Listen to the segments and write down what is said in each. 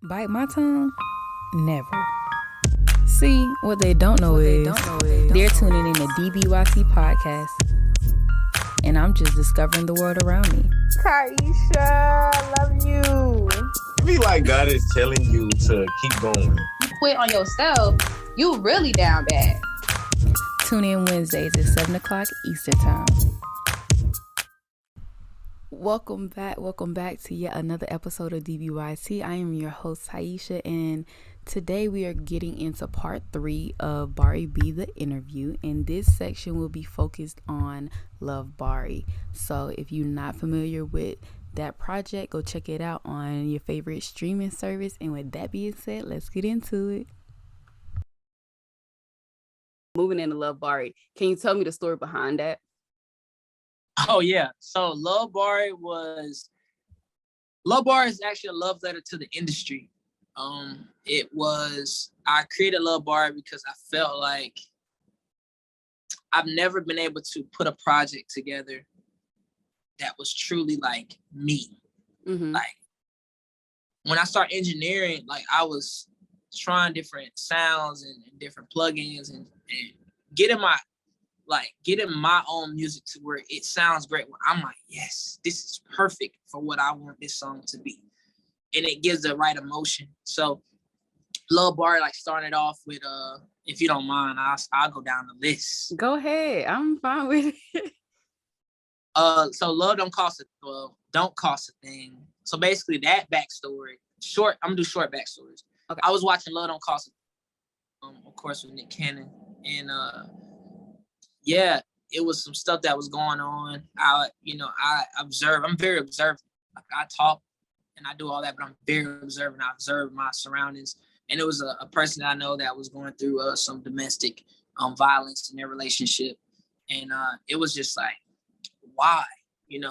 Bite my tongue? Never. See, what they don't know is they're tuning in to DBYT Podcast, and I'm just discovering the world around me. Tyesha, I love you. I feel like God is telling you to keep going. You quit on yourself, you really down bad. Tune in Wednesdays at 7 o'clock Eastern Time. Welcome back to yet another episode of DBYT. I am your host, Tyesha, and today we are getting into part 3 of Barri B, the interview, and this section will be focused on Love Barri. So if you're not familiar with that project, go check it out on your favorite streaming service. And with that being said, let's get into it. Moving into Love Barri, can you tell me the story behind that? Oh yeah. So Love Barri is actually a love letter to the industry. I created Love Barri because I felt like I've never been able to put a project together that was truly like me. Mm-hmm. Like when I started engineering, like I was trying different sounds and different plugins and getting my own music to where it sounds great. Where I'm like, yes, this is perfect for what I want this song to be. And it gives the right emotion. So Love Barri, like starting it off with, if you don't mind, I'll go down the list. Go ahead. I'm fine with it. So Love Don't Cost a Thing. So basically that backstory, I'm gonna do short backstories. Okay. I was watching Love Don't Cost a Thing, of course, with Nick Cannon. And yeah, it was some stuff that was going on. I observe. I'm very observant. Like I talk and I do all that, but I'm very observant. I observe my surroundings. And it was a person that I know that was going through some domestic violence in their relationship. And it was just like, why?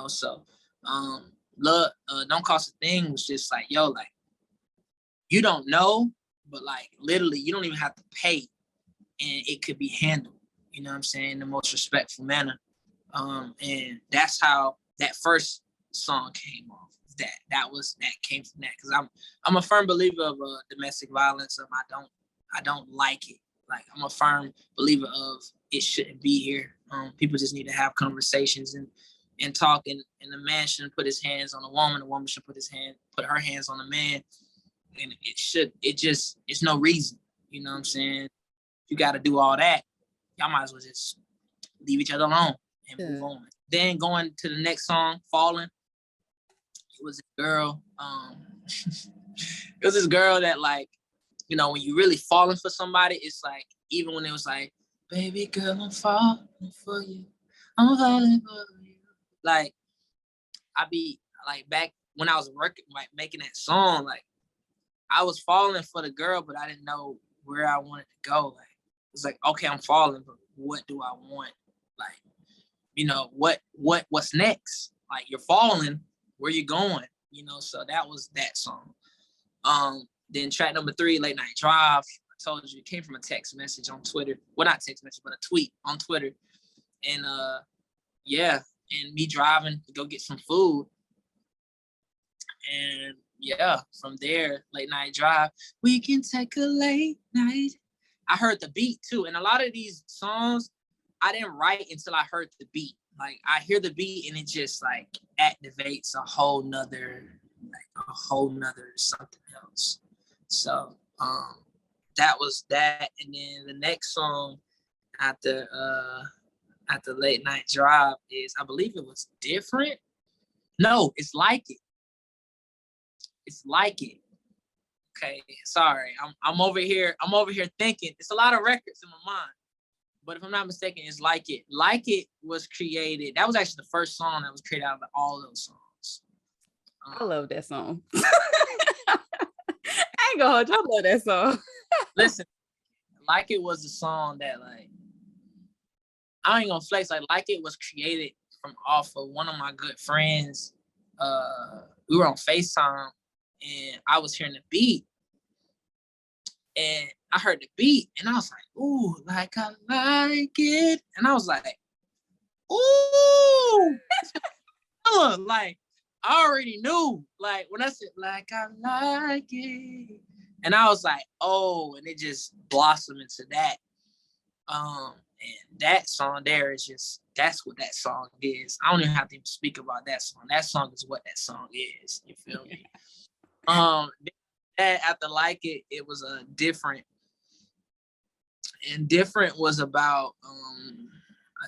So Love Don't Cost a Thing was just like, yo, like, you don't know, but like literally you don't even have to pay and it could be handled. You know what I'm saying? In the most respectful manner. And that's how that first song came off. That came from that. Cause I'm a firm believer of domestic violence. I don't like it. Like I'm a firm believer of it shouldn't be here. People just need to have conversations and talk, and the man shouldn't put his hands on a woman. The woman should put her hands on a man. And it's no reason. You know what I'm saying? You got to do all that. Y'all might as well just leave each other alone and move on. Then going to the next song, Falling. It was a girl. It was this girl that, like, when you really falling for somebody, it's like, even when it was like, baby girl, I'm falling for you. I'm falling for you. Like, I be like, back when I was working, like making that song, like I was falling for the girl, but I didn't know where I wanted to go. Like, it's like, okay, I'm falling, but what do I want? Like, what's next? Like, you're falling, where you going? So that was that song. Then track number 3, Late Night Drive. I told you it came from a text message on Twitter. Well, not text message, but a tweet on Twitter. And and me driving to go get some food. And yeah, from there, Late Night Drive. We can take a late night. I heard the beat too. And a lot of these songs, I didn't write until I heard the beat. Like I hear the beat and it just like activates a whole nother something else. So that was that. And then the next song after Late Night Drive is, I believe it was Different. No, It's Like It. It's Like It. Okay, sorry. I'm over here thinking. It's a lot of records in my mind. But if I'm not mistaken, it's Like It. Like It was created. That was actually the first song that was created out of all those songs. I love that song. I ain't gonna hold you. I love that song. Listen, Like It was a song that, like, I ain't gonna flex. Like It was created from off of one of my good friends. We were on FaceTime and I was hearing the beat. And I heard the beat and I was like, ooh, like I like it. And I was like, ooh. Like, I already knew, like, when I said, like, I like it. And I was like, oh, and it just blossomed into that. And that song there is just, that's what that song is. I don't even have to even speak about that song. That song is what that song is. You feel me? That after Like It, it was a different. And Different was about an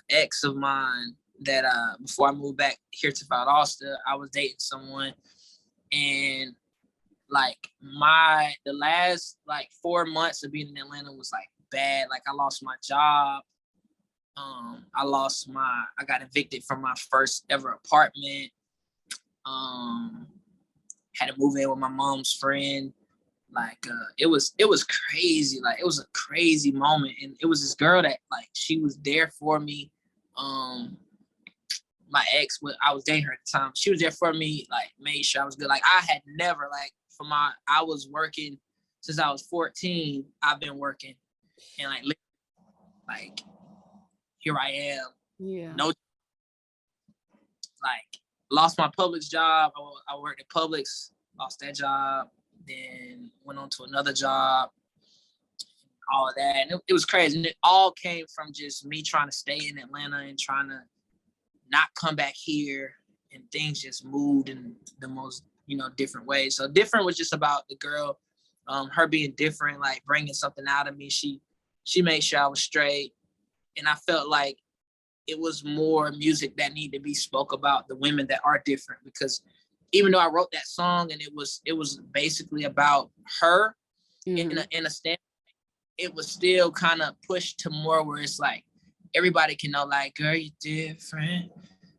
ex of mine that before I moved back here to Valdosta, I was dating someone, and like the last like 4 months of being in Atlanta was like bad. Like I lost my job. I got evicted from my first ever apartment. Had to move in with my mom's friend. Like it was crazy. Like it was a crazy moment. And it was this girl that like she was there for me. My ex, I was dating her at the time. She was there for me, like made sure I was good. Like I had never I was working since I was 14. I've been working, and like here I am. Yeah. No, like lost my Publix job. I worked at Publix, lost that job, then went on to another job, all of that. And it was crazy. And it all came from just me trying to stay in Atlanta and trying to not come back here, and things just moved in the most, different ways. So Different was just about the girl, her being different, like bringing something out of me. She made sure I was straight. And I felt like it was more music that needed to be spoke about, the women that are different, because even though I wrote that song and it was basically about her, in a stand, it was still kind of pushed to more where it's like everybody can know, like, girl, you different,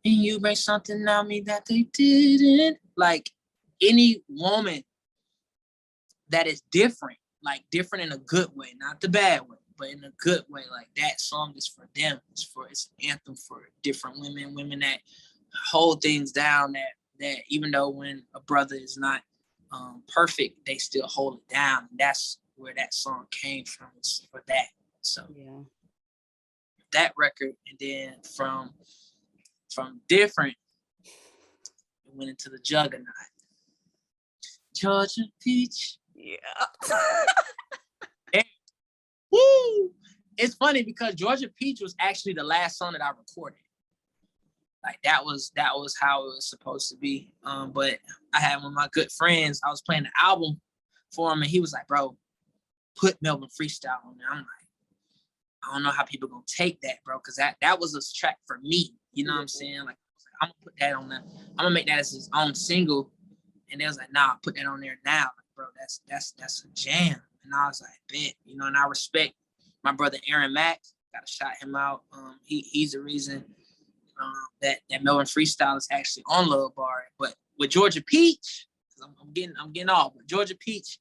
and you bring something out me that they didn't. Like any woman that is different, like different in a good way, not the bad way, but in a good way, like that song is for them. It's an anthem for different women that hold things down, that even though when a brother is not perfect, they still hold it down. And that's where that song came from. It's for that. So yeah, that record, and then from Different, it went into the Juggernaut. Georgia Peach. yeah. Woo! It's funny because Georgia Peach was actually the last song that I recorded. Like that was how it was supposed to be. But I had one of my good friends, I was playing the album for him, and he was like, bro, put Melvin Freestyle on there. I'm like, I don't know how people gonna take that, bro, because that was a track for me. You know what I'm saying? Like, I'm gonna put that on there. I'm gonna make that as his own single. And they was like, nah, put that on there now. Like, bro, that's a jam. And I was like, bet, and I respect my brother Aaron Mack. Gotta shout him out. He's the reason that Melvin Freestyle is actually on Lil Barri. But with Georgia Peach, I'm getting off. But Georgia Peach,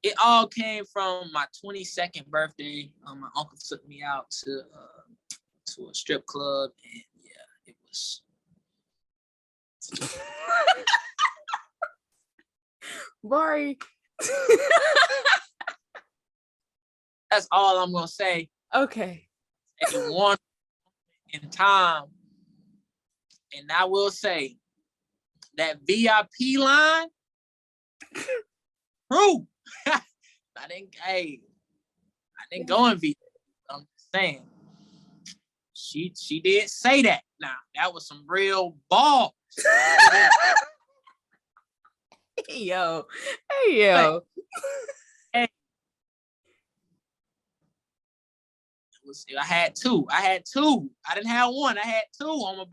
it all came from my 22nd birthday. My uncle took me out to a strip club, and yeah, it was. Barri. That's all I'm gonna say. Okay. One in time, and I will say that VIP line, true. I didn't go in VIP. I'm just saying, she did say that. Now that was some real balls. Hey yo. Hey. I had two. I didn't have one. I had two on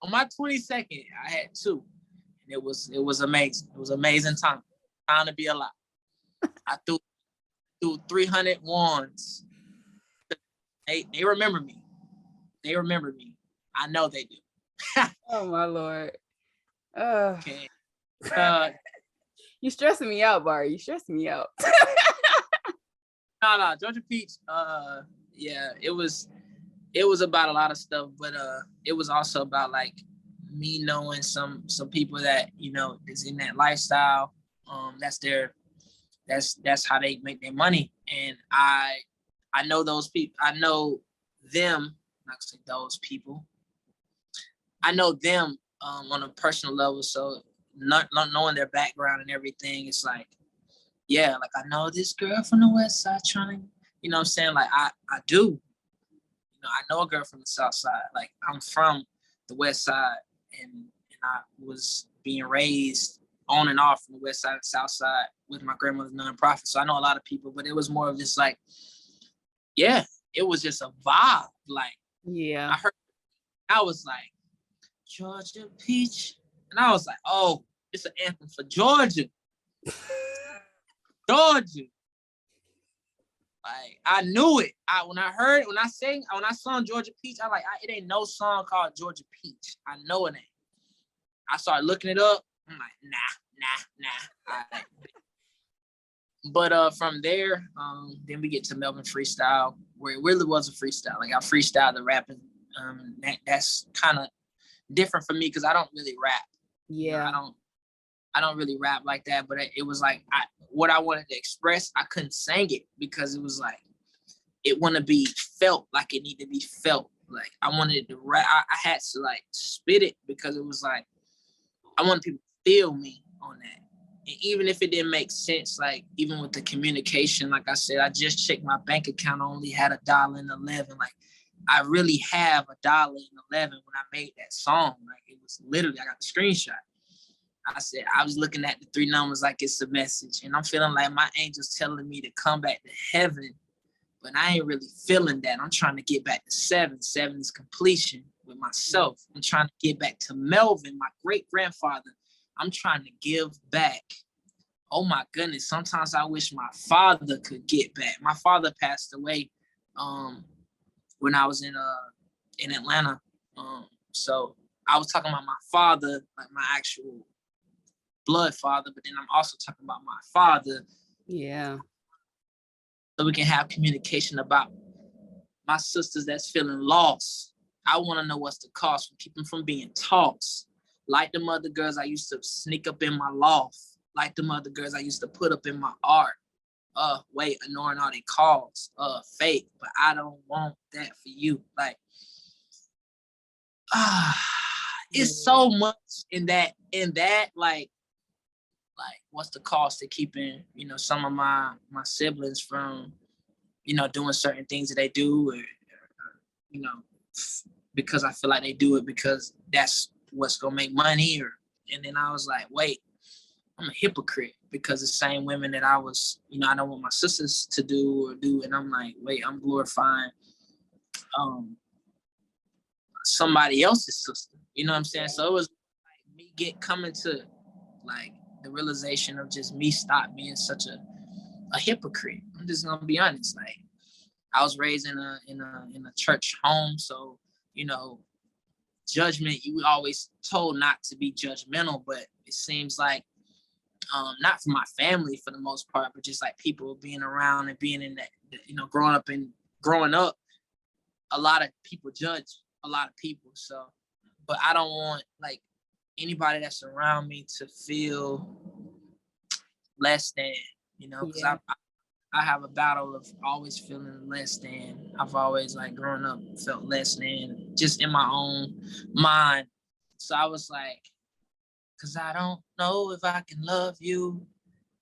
my 22nd. I had two. And it was amazing. It was amazing time. Time to be alive. I threw 300 ones. They remember me. They remember me. I know they do. Oh my Lord. Okay. You stressing me out, Barri. You stressing me out. No, Georgia Peach. Yeah, it was about a lot of stuff, but it was also about like me knowing some people that is in that lifestyle. That's how they make their money, and I know those people. I know them. Not to say those people. I know them on a personal level. So not knowing their background and everything, it's like, yeah, like I know this girl from the West Side trying to, you know what I'm saying? Like I do. You know, I know a girl from the South Side. Like I'm from the West Side, and I was being raised on and off from the West Side and South Side with my grandmother's nonprofit. So I know a lot of people, but it was more of just like, yeah, it was just a vibe. Like, yeah, I was like, Georgia Peach. And I was like, oh, it's an anthem for Georgia. Georgia. Like, I knew it. When I sung Georgia Peach, I like, it ain't no song called Georgia Peach. I know it ain't. I started looking it up. I'm like, nah. But from there, then we get to Melvin Freestyle, where it really was a freestyle. Like I freestyled the rapping. That's kind of different for me because I don't really rap. Yeah. You know, I don't really rap like that, but it was like what I wanted to express, I couldn't sing it because it was like it wanted to be felt like it needed to be felt. Like I wanted to rap. I had to like spit it because it was like I wanted people to feel me on that. And even if it didn't make sense, like even with the communication, like I said, I just checked my bank account. I only had $1.11. Like I really have $1.11 when I made that song. Like it was literally, I got the screenshot. I said, I was looking at the 3 numbers like it's a message. And I'm feeling like my angel's telling me to come back to heaven. But I ain't really feeling that. I'm trying to get back to 7. 7 is completion with myself. I'm trying to get back to Melvin, my great-grandfather. I'm trying to give back. Oh my goodness. Sometimes I wish my father could get back. My father passed away when I was in Atlanta. So I was talking about my father, like my actual blood father, but then I'm also talking about my father. Yeah. So we can have communication about my sisters that's feeling lost. I want to know what's the cost for keeping from being tossed. Like them other girls I used to sneak up in my loft. Like them other girls I used to put up in my art. Ignoring all their calls. Fake, but I don't want that for you. Like, it's so much in that, like what's the cost of keeping, you know, some of my siblings from, you know, doing certain things that they do, or you know, because I feel like they do it because that's what's gonna make money, and then I was like, wait, I'm a hypocrite because the same women that I was, you know, I don't want my sisters to do, and I'm like, wait, I'm glorifying somebody else's sister, you know what I'm saying? So it was like me coming to like the realization of just me stop being such a hypocrite. I'm just gonna be honest. Like I was raised in a church home, so you know, judgment, you always told not to be judgmental, but it seems like not for my family for the most part, but just like people being around and being in that, you know, growing up, a lot of people judge a lot of people. So, but I don't want like anybody that's around me to feel less than, you know, because I have a battle of always feeling less than. I've always like growing up felt less than just in my own mind. So I was like, because I don't know if I can love you,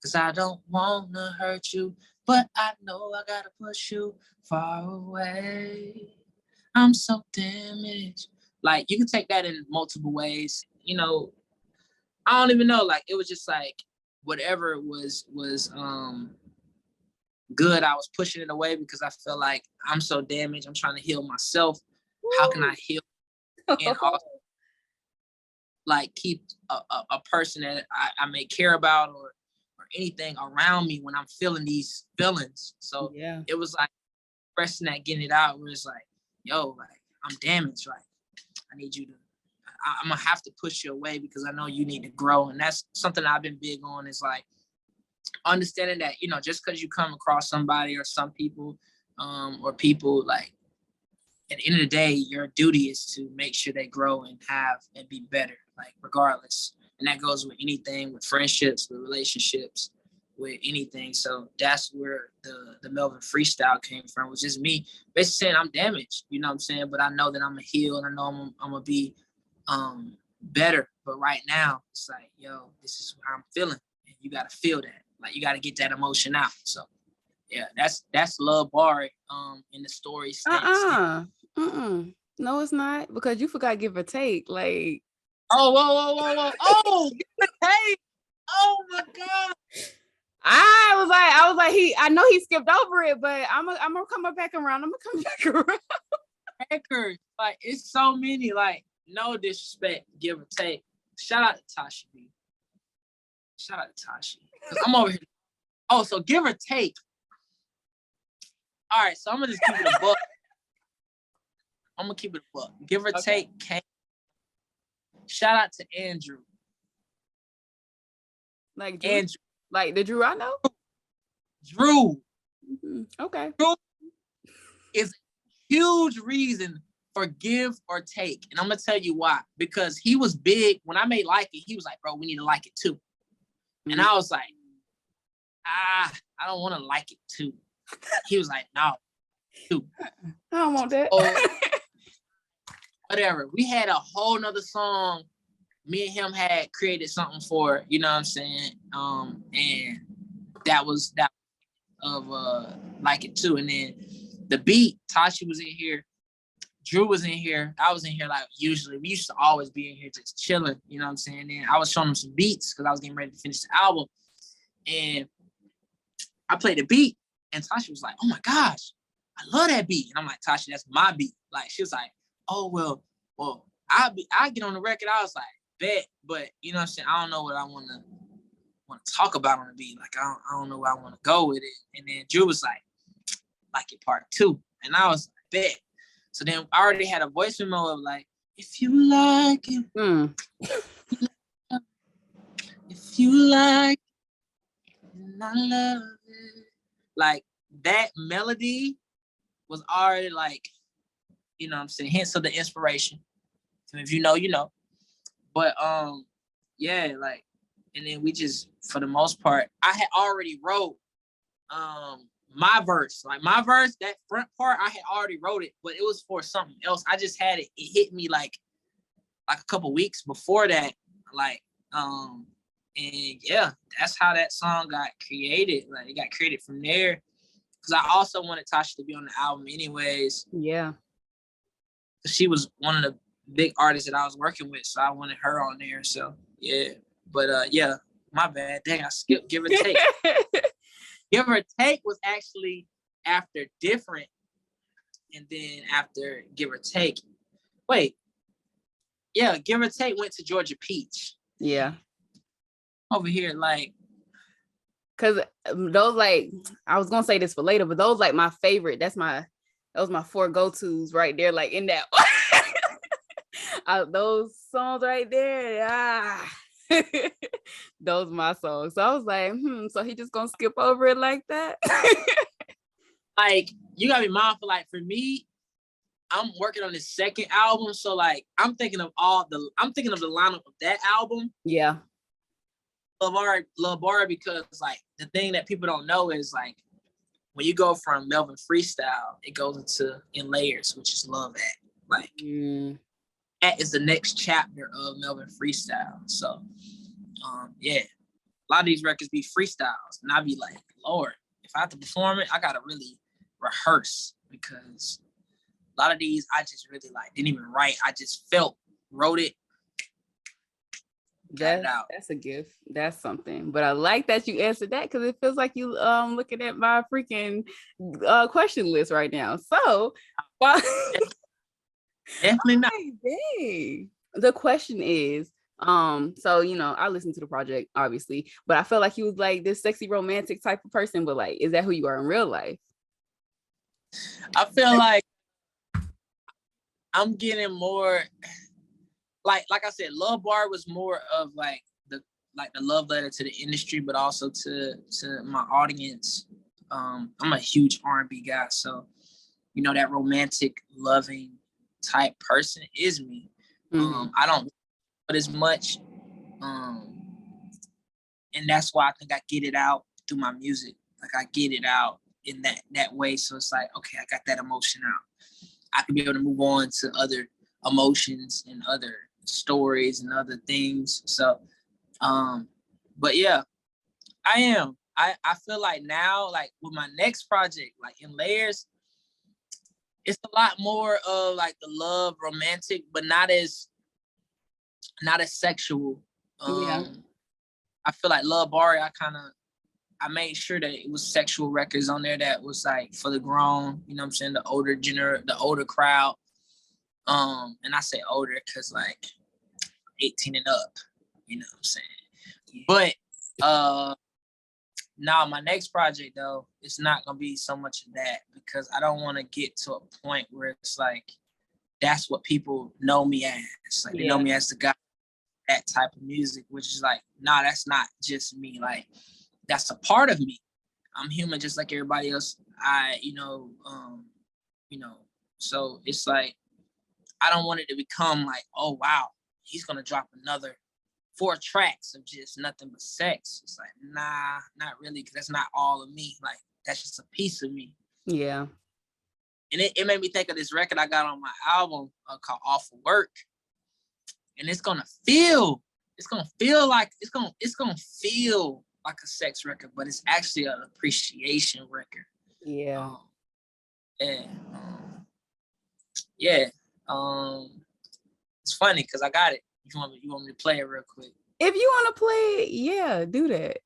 because I don't want to hurt you, but I know I got to push you far away. I'm so damaged. Like you can take that in multiple ways. You know, I don't even know. Like it was just like whatever was good, I was pushing it away because I felt like I'm so damaged. I'm trying to heal myself. Woo. How can I heal and also like keep a person that I may care about or anything around me when I'm feeling these feelings? So it was like expressing that, getting it out, where it's like, yo, like I'm damaged. Like I need you to, I'm gonna have to push you away because I know you need to grow. And that's something I've been big on, is like understanding that, you know, just because you come across somebody or some people or people, like at the end of the day, your duty is to make sure they grow and have and be better, like regardless. And that goes with anything, with friendships, with relationships, with anything. So that's where the Melvin freestyle came from, was just me basically saying I'm damaged, you know what I'm saying? But I know that I'm a heal, and I know I'm gonna be better. But right now, it's like, yo, this is what I'm feeling. And you got to feel that. Like, you got to get that emotion out. So, yeah, that's Love Barri in the story. No, it's not, because you forgot Give or Take. Like, oh, whoa. Oh, Give or Take. Oh my God. I was like, I know he skipped over it, but I'm gonna come back around. Records, like, it's so many. Like, no disrespect, Give or Take. Shout out to Tyesha B. Shout out to Tyesha. Because I'm over here. Oh, so Give or Take. All right, so I'm gonna just keep it a buck. Give or Take came. Shout out to Andrew. Like Drew, Andrew. like the Drew I know? Drew. Mm-hmm. Okay. Drew is a huge reason for Give or Take. And I'm gonna tell you why. Because he was big. When I made Like It, he was like, bro, we need to like it too. Mm-hmm. And I was like, I don't want to like it too. He was like, no, too. I don't want that. Whatever. We had a whole nother song. Me and him had created something for, you know what I'm saying? And that was that of Like It Too. And then the beat, Tyesha was in here, Drew was in here, I was in here. Like, usually we used to always be in here just chilling, you know what I'm saying? And I was showing him some beats because I was getting ready to finish the album. And I played the beat, and Tyesha was like, oh my gosh, I love that beat. And I'm like, Tyesha, that's my beat. Like, she was like, oh, well, I get on the record. I was like, bet, but you know what I'm saying? I don't know what I want to talk about on the beat. Like, I don't know where I want to go with it. And then Drew was like it part 2. And I was like, bet. So then I already had a voice memo of like, if you like it, if you like it, and I love it. Like, that melody was already like, you know what I'm saying, hints of the inspiration. So if you know, you know. But yeah, like, and then we just, for the most part, I had already wrote my verse. Like, my verse, that front part, I had already wrote it, but it was for something else. I just had it. It hit me like a couple weeks before that. Like, and yeah, that's how that song got created. Like, it got created from there. Because I also wanted Tyesha to be on the album anyways. Yeah. She was one of the big artists that I was working with, so I wanted her on there. So yeah, but yeah, my bad. Dang, I skipped Give or Take. Give or Take was actually after Different, and then after Give or Take. Wait, yeah, Give or Take went to Georgia Peach. Yeah. Over here, like, because those, like, I was gonna say this for later, but those like my favorite. Those my 4 go-tos right there, like in that. Those songs right there, those my songs. So I was like, so he just gonna skip over it like that? Like, you gotta be mindful. Like, for me, I'm working on this second album, so like, I'm thinking of the lineup of that album. Yeah. Love Barri, because like, the thing that people don't know is like, when you go from Melvin Freestyle, it goes in layers, which is Love At. Like, that is the next chapter of Melvin Freestyle. So, yeah, a lot of these records be freestyles, and I be like, Lord, if I have to perform it, I gotta really rehearse, because a lot of these I just really like didn't even write. I just wrote it. That's a gift. That's something. But I like that you answered that, because it feels like you looking at my freaking question list right now. So definitely not. The question is, so you know, I listened to the project obviously, but I felt like you was like this sexy romantic type of person, but like, is that who you are in real life? I feel like I'm getting more like I said, Love Barri was more of like the love letter to the industry, but also to my audience. I'm a huge R&B guy, so you know, that romantic, loving type person is me. I don't put as much, and that's why I think I get it out through my music. Like, I get it out in that way. So it's like, okay, I got that emotion out. I can be able to move on to other emotions and other stories and other things. So, but yeah, I am. I feel like now, like with my next project, like in Layers, it's a lot more of like the love, romantic, but not as sexual. Yeah. I feel like Love Barri, I made sure that it was sexual records on there that was like for the grown, you know what I'm saying, the older crowd. And I say older because like 18 and up, you know what I'm saying. But now my next project though, it's not gonna be so much of that because I don't want to get to a point where it's like that's what people know me as. Like they know me as the guy that type of music, which is like, nah, that's not just me. Like that's a part of me. I'm human just like everybody else. So it's like I don't want it to become like, oh wow, he's gonna drop another 4 tracks of just nothing but sex. It's like, nah, not really, because that's not all of me. Like that's just a piece of me. Yeah. And it made me think of this record I got on my album called Off of Work. And it's gonna feel like a sex record, but it's actually an appreciation record. Yeah. It's funny because I got it. You want me to play it real quick? If you want to play it, yeah, do that.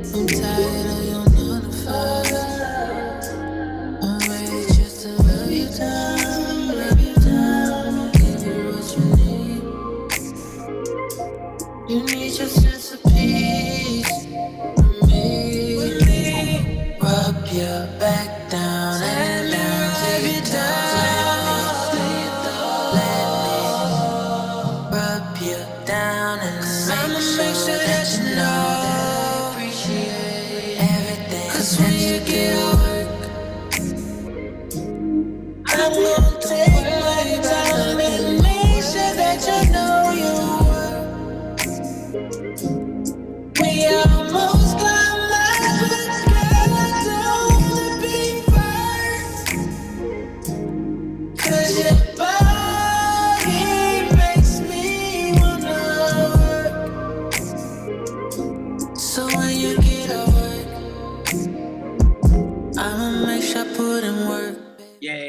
I'm tired of your 9 to 5. I'm ready just to rub you down, give you what you need. You need your sense of peace with me. Rub your back down and down, take it down. Let me rub you down and make sure that you know. I'm gonna take my time and make sure that you know your worth. We almost climbed, but girl, I don't wanna be first. 'Cause your body makes me wanna work. So when you get to work, I'ma make sure I put in work. Yeah.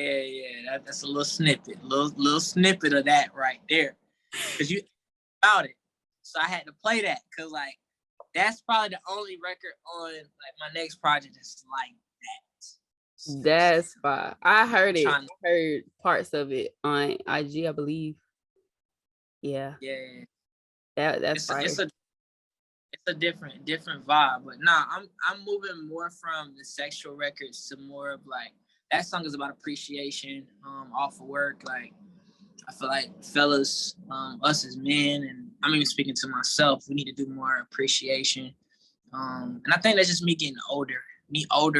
That's a little snippet of that right there. Cause you about it. So I had to play that because like that's probably the only record on like my next project that's like that. That's fine. I heard it. I heard parts of it on IG, I believe. Yeah. Yeah. That's fine. It's a different vibe. But nah, I'm moving more from the sexual records to more of like that song is about appreciation, off of work. Like I feel like fellas, us as men, and I'm even speaking to myself, we need to do more appreciation. And I think that's just me getting older.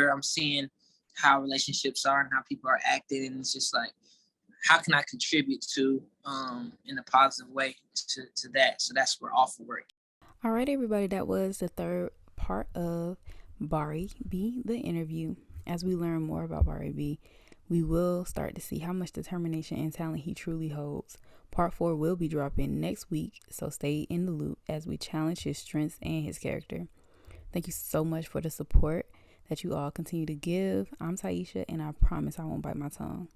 I'm seeing how relationships are and how people are acting, and it's just like, how can I contribute to in a positive way to that? So that's where Off of Work. All right, everybody, that was the third part of Barri B, the interview. As we learn more about Barri B, we will start to see how much determination and talent he truly holds. Part 4 will be dropping next week, so stay in the loop as we challenge his strengths and his character. Thank you so much for the support that you all continue to give. I'm Tyesha, and I promise I won't bite my tongue.